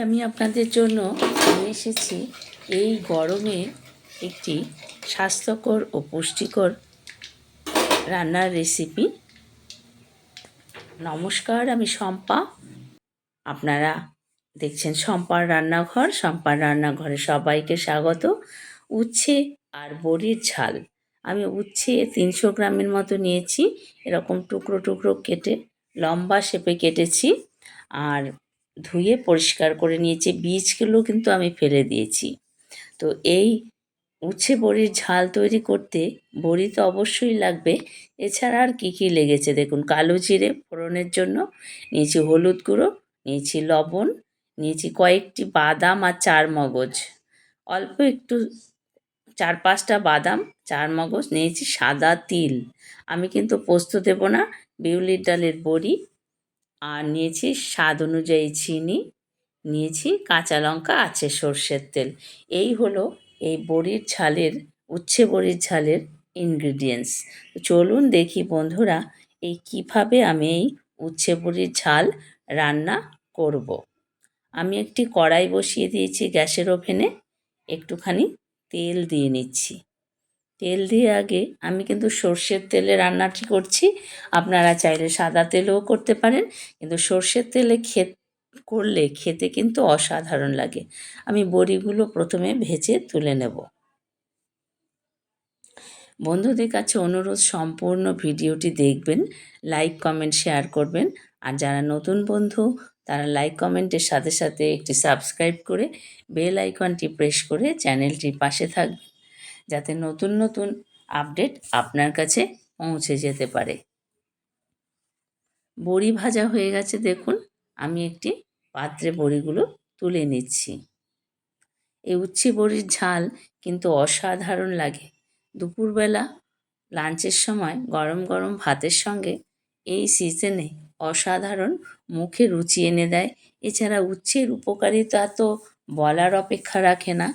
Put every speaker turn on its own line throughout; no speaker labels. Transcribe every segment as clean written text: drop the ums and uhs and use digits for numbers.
আমি আপনাদের জন্য নিয়ে এসেছি এই গরমে একটি স্বাস্থ্যকর ও পুষ্টিকর রান্নার রেসিপি। নমস্কার, আমি শম্পা। আপনারা দেখছেন শম্পার রান্নাঘর। শম্পার রান্নাঘরে সবাইকে স্বাগত। উচ্ছে আর বড়ির ঝাল। আমি উচ্ছে 300 গ্রামের মতো নিয়েছি। এরকম টুকরো টুকরো কেটে লম্বা শেপে কেটেছি আর ধুয়ে পরিষ্কার করে নিয়েছি। বীজগুলো কিন্তু আমি ফেলে দিয়েছি। তো এই উচ্ছে বড়ির ঝাল তৈরি করতে বড়ি তো অবশ্যই লাগবে। এছাড়া আর কী কী লেগেছে দেখুন। কালো জিরে ফোড়নের জন্য নিয়েছি, হলুদ গুঁড়ো নিয়েছি, লবণ নিয়েছি, কয়েকটি বাদাম আর চারমগজ, অল্প একটু 4-5টা বাদাম, চারমগজ নিয়েছি, সাদা তিল। আমি কিন্তু পোস্ত দেব না, বিউলির ডালের বড়ি। আর নিয়েছি স্বাদ অনুযায়ী চিনি, নিয়েছি কাঁচা লঙ্কা, আছে সর্ষের তেল। এই হলো এই বড়ির ঝালের, উচ্ছে বড়ির ঝালের ইনগ্রিডিয়েন্টস। চলুন দেখি বন্ধুরা এই কিভাবে আমি এই উচ্ছে বড়ির ঝাল রান্না করব। আমি একটি কড়াই বসিয়ে দিয়েছি গ্যাসের ওভেনে। একটুখানি তেল দিয়ে নিচ্ছি। তেল দিয়ে আগে আমি কিন্তু সর্ষের তেলে রান্নাটি করছি। আপনারা চাইলে সাদা তেলেও করতে পারেন, কিন্তু সর্ষের তেলে করলে খেতে কিন্তু অসাধারণ লাগে। আমি বড়িগুলো প্রথমে ভেজে তুলে নেব। বন্ধুদের কাছে অনুরোধ, সম্পূর্ণ ভিডিওটি দেখবেন, লাইক কমেন্ট শেয়ার করবেন। আর যারা নতুন বন্ধু তারা লাইক কমেন্টের সাথে সাথে একটি সাবস্ক্রাইব করে বেল আইকনটি প্রেস করে চ্যানেলটির পাশে থাকবেন, যাতে নতুন নতুন আপডেট আপনার কাছে পৌঁছে যেতে পারে। বড়ি ভাজা হয়ে গেছে দেখুন। আমি একটি পাত্রে বড়িগুলো তুলে নিচ্ছি। এই উচ্ছে বড়ির ঝাল কিন্তু অসাধারণ লাগে। দুপুরবেলা লাঞ্চের সময় গরম গরম ভাতের সঙ্গে এই সিজনে অসাধারণ মুখে রুচি এনে দেয়। এছাড়া উচ্ছের উপকারিতা তো বলার অপেক্ষা রাখে না,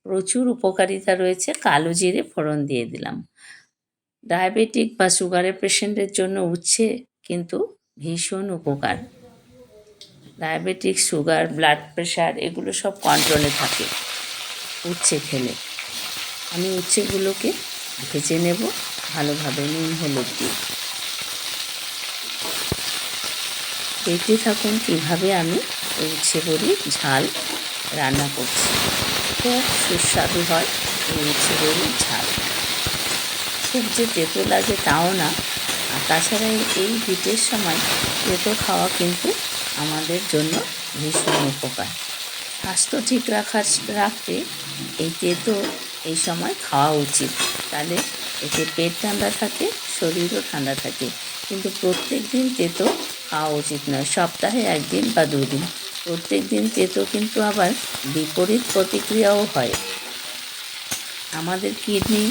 প্রচুর উপকারিতা রয়েছে। কালো জিরে ফোড়ন দিয়ে দিলাম। ডায়াবেটিক বা সুগারের পেশেন্টের জন্য উচ্ছে কিন্তু ভীষণ উপকার। ডায়াবেটিক, সুগার, ব্লাড প্রেশার এগুলো সব কন্ট্রোলে থাকে উচ্ছে খেলে। আমি উচ্ছেগুলোকে ভেজে নেব ভালোভাবে নুন হলুদ দিয়ে। দেখতে থাকুন কীভাবে আমি এই উচ্ছে বড়ির ঝাল রান্না করছি। খুব সুস্বাদু হয় এই উচ্ছে বড়ির ঝাল। খুব যে তেতো লাগে তাও না। আর তাছাড়া এই হিটের সময় তেতো খাওয়া কিন্তু আমাদের জন্য ভীষণ উপকার। স্বাস্থ্য ঠিক রাখতে এই তেতো এই সময় খাওয়া উচিত। তাহলে এতে পেট ঠান্ডা থাকে, শরীরও ঠান্ডা থাকে। কিন্তু প্রত্যেক দিন তেতো খাওয়া উচিত নয়, সপ্তাহে 1 দিন বা 2 দিন। প্রত্যেক দিন তেতো কিন্তু আবার বিপরীত প্রতিক্রিয়াও হয়। আমাদের কিডনি,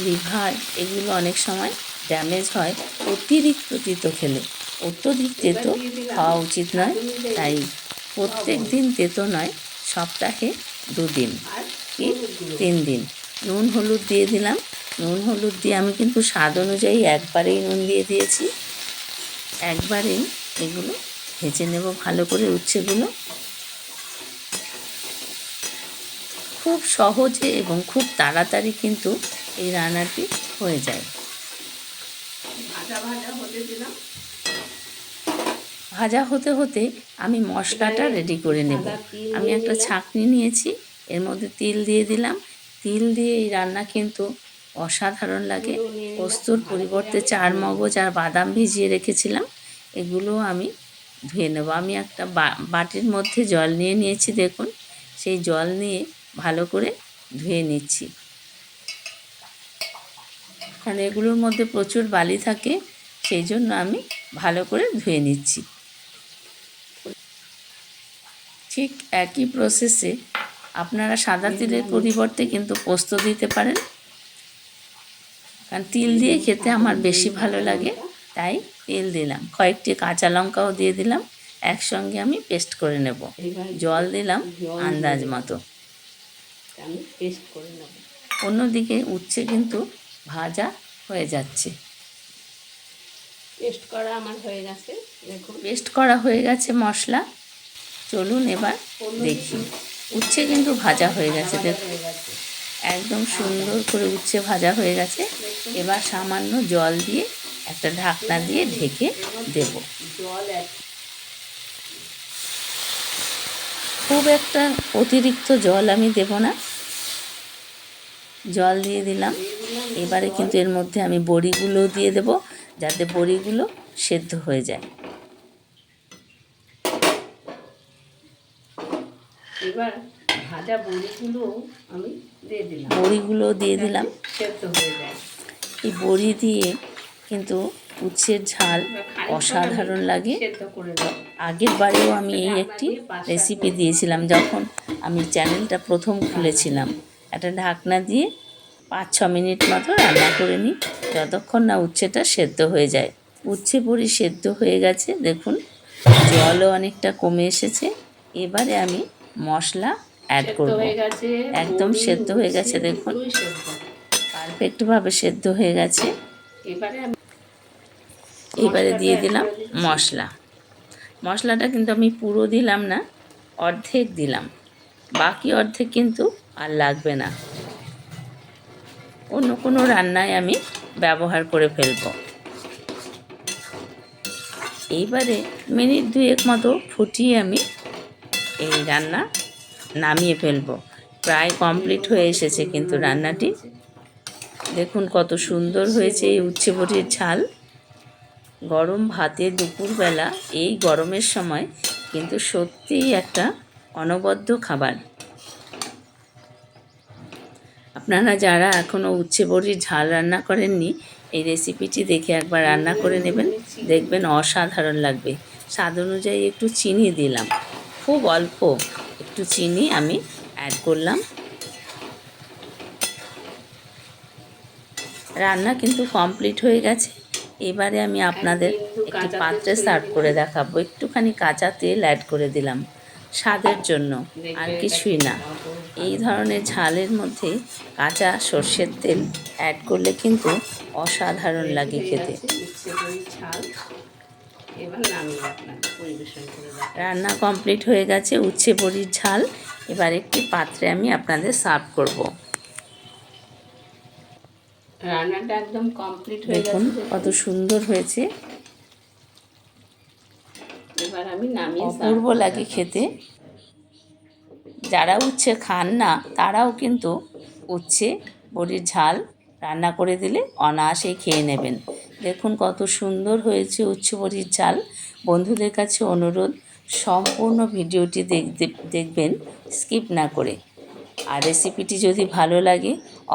লিভার এগুলো অনেক সময় ড্যামেজ হয় অতিরিক্ত তেতো খেলে। অত্যধিক তেতো খাওয়া উচিত নয়। তাই প্রত্যেক দিন তেতো নয়, সপ্তাহে 2 দিন কি 3 দিন। নুন হলুদ দিয়ে দিলাম। নুন হলুদ দিয়ে আমি কিন্তু স্বাদ অনুযায়ী একবারেই নুন দিয়ে দিয়েছি। একবারেই এগুলো ভেজে নেব ভালো করে উচ্ছেগুলো। খুব সহজে এবং খুব তাড়াতাড়ি কিন্তু এই রান্নাটি হয়ে যায়। ভাজা হতে হতে আমি মশলাটা রেডি করে নেব। আমি একটা ছাঁকনি নিয়েছি, এর মধ্যে তিল দিয়ে দিলাম। তিল দিয়ে এই রান্না কিন্তু অসাধারণ লাগে। পোস্তর পরিবর্তে চারমগজ আর বাদাম ভিজিয়ে রেখেছিলাম, এগুলো আমি ধুয়ে নেব। আমি একটা বাটির মধ্যে জল নিয়ে নিয়েছি দেখুন। সেই জল নিয়ে ভালো করে ধুয়ে নিচ্ছি, কারণ এগুলোর মধ্যে প্রচুর বালি থাকে, সেই জন্য আমি ভালো করে ধুয়ে নিচ্ছি। ঠিক একই প্রসেসে আপনারা সাদা তিলের পরিবর্তে কিন্তু পোস্ত দিতে পারেন, কারণ তিল দিয়ে খেতে আমার বেশি ভালো লাগে, তাই তিল দিলাম। কয়েকটি কাঁচা লঙ্কাও দিয়ে দিলাম। একসঙ্গে আমি পেস্ট করে নেব। জল দিলাম আন্দাজ মতো। পেস্ট করে নেব। অন্যদিকে উচ্ছে কিন্তু ভাজা হয়ে যাচ্ছে। পেস্ট করা আমার হয়ে গেছে দেখুন। পেস্ট করা হয়ে গেছে মশলা। চলুন এবার দেখি। উচ্ছে কিন্তু ভাজা হয়ে গেছে, দেখুন একদম সুন্দর করে উচ্ছে ভাজা হয়ে গেছে। এবার সামান্য জল দিয়ে একটা ঢাকনা দিয়ে ঢেকে দেব। খুব একটা অতিরিক্ত জল আমি দেব না, জল দিয়ে দিলাম। এবারে কিন্তু এর মধ্যে আমি বড়িগুলো দিয়ে দেব, যাতে বড়িগুলো সেদ্ধ হয়ে যায়।
এবার ভাজা বড়িগুলো আমি দিয়ে দিলাম,
বড়িগুলো দিয়ে দিলাম।
সেদ্ধ হয়ে যায়।
এই বড়ি দিয়ে কিন্তু উচ্ছের ঝাল অসাধারণ লাগে। আগের বারেও আমি এই একটি রেসিপি দিয়েছিলাম, যখন আমি চ্যানেলটা প্রথম খুলেছিলাম। একটা ঢাকনা দিয়ে 5-6 মিনিট মতো রান্না করে নিই, যতক্ষণ না উচ্ছেটা সেদ্ধ হয়ে যায়। উচ্ছে বড়ি সেদ্ধ হয়ে গেছে, দেখুন জলও অনেকটা কমে এসেছে। এবারে আমি মশলা অ্যাড করব। একদম সেদ্ধ হয়ে গেছে, দেখুন পারফেক্টভাবে সেদ্ধ হয়ে গেছে। এবারে দিয়ে দিলাম মশলা। মশলাটা কিন্তু আমি পুরো দিলাম না, অর্ধেক দিলাম, বাকি অর্ধেক কিন্তু আর লাগবে না, অন্য কোনো রান্নায় আমি ব্যবহার করে ফেলব। এইবারে মিনিট 2 মতো ফুটিয়ে আমি এই রান্না নামিয়ে ফেলব। প্রায় কমপ্লিট হয়ে এসেছে কিন্তু রান্নাটি। দেখুন কত সুন্দর হয়েছে এই উচ্ছে বড়ির ঝাল। গরম ভাতে দুপুরবেলা এই গরমের সময় কিন্তু সত্যিই একটা অনবদ্য খাবার। আপনারা যারা এখনও উচ্ছে বড়ির ঝাল রান্না করেননি, এই রেসিপিটি দেখে একবার রান্না করে নেবেন, দেখবেন অসাধারণ লাগবে। স্বাদ অনুযায়ী একটু চিনি দিলাম, খুব অল্প একটু চিনি আমি অ্যাড করলাম। রান্না কিন্তু কমপ্লিট হয়ে গেছে। এবারে আমি আপনাদের একটি পাত্রে সার্ভ করে দেখাবো। একটুখানি কাঁচা তেল অ্যাড করে দিলাম স্বাদের জন্য, আর কিছুই না। এই ধরনের ঝালের মধ্যে কাঁচা সর্ষের তেল অ্যাড করলে কিন্তু অসাধারণ লাগে খেতে। রান্না কমপ্লিট হয়ে গেছে উচ্ছে বড়ির ঝাল। এবার একটি পাত্রে আমি আপনাদের সার্ভ করব।
রান্নাটা একদম কমপ্লিট হয়ে গেছে,
দেখুন কত সুন্দর হয়েছে,
এবার আমি নামিয়ে
অপূর্ব লাগে খেতে। যারা উচ্ছে খান না তারাও কিন্তু উচ্ছে বড়ির ঝাল রান্না করে দিলে অনায়াসেই খেয়ে নেবেন। দেখুন কত সুন্দর হয়েছে উচ্ছে বড়ির ঝাল। বন্ধুদের কাছে অনুরোধ, সম্পূর্ণ ভিডিওটি দেখবেন স্কিপ না করে। আর রেসিপিটি যদি ভালো লাগে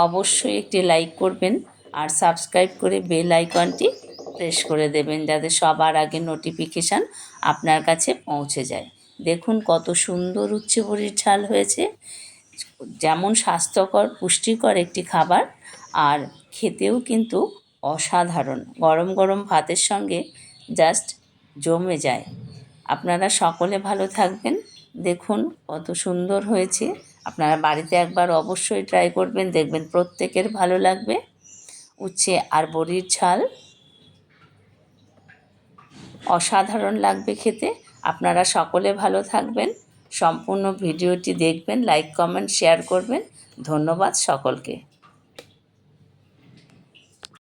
অবশ্যই একটি লাইক করবেন, আর সাবস্ক্রাইব করে বেল আইকনটি প্রেস করে দেবেন, যাতে সবার আগে নোটিফিকেশান আপনার কাছে পৌঁছে যায়। দেখুন কত সুন্দর উচ্ছে বড়ির ঝাল হয়েছে। যেমন স্বাস্থ্যকর পুষ্টিকর একটি খাবার, আর খেতেও কিন্তু অসাধারণ। গরম গরম ভাতের সঙ্গে জাস্ট জমে যায়। আপনারা সকলে ভালো থাকবেন। দেখুন কত সুন্দর হয়েছে। আপনারা বাড়িতে একবার অবশ্যই ট্রাই করবেন, দেখবেন প্রত্যেকের ভালো লাগবে। উচ্ছে আর বড়ির ঝাল অসাধারণ লাগবে খেতে। আপনারা সকলে ভালো থাকবেন, সম্পূর্ণ ভিডিওটি দেখবেন, লাইক কমেন্ট শেয়ার করবেন। ধন্যবাদ সকলকে।